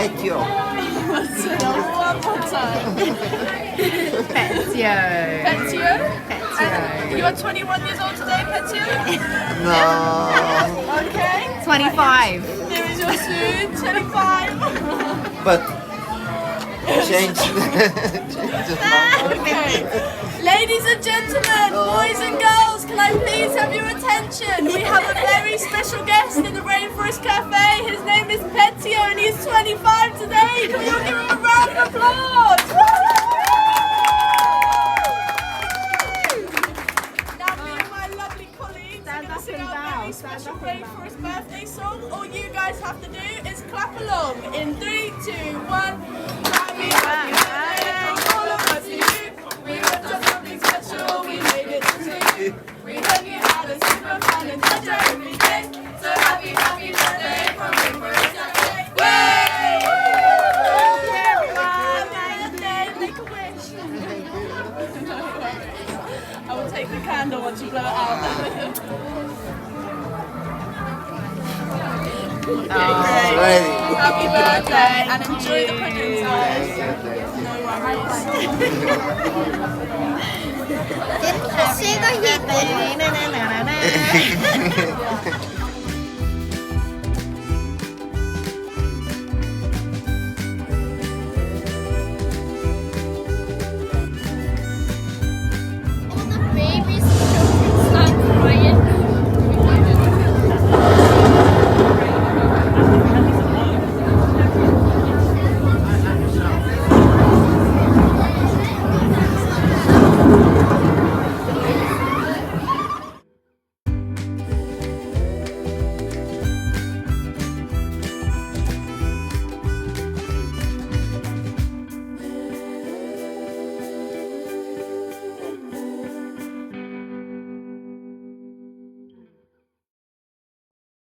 Petio. One more time. Petio. Petio? Petio. You are 21 years old today, Petio? No. Okay. 25. Here is your food, 25. But change the number. Okay. Ladies and gentlemen, boys and girls, can I please have your attention? We have a very special guest in the Rainforest Cafe. His name is Petio and he's 25 today. Can we all give him a round of applause? Now me and my lovely colleagues are going to sing our very special Rainforest birthday song. All you guys have to do is clap along in 3, 2, 1. Happy birthday from all of us to you. We have done something special, we made it to you. We hope you had a super fun and such a happy day. So happy birthday from Rainforest Cafe. Way! Happy birthday, make a wish. I will take the candle once you blow it out. Ready. Happy birthday and enjoy the pudding, guys. No worries. She có gì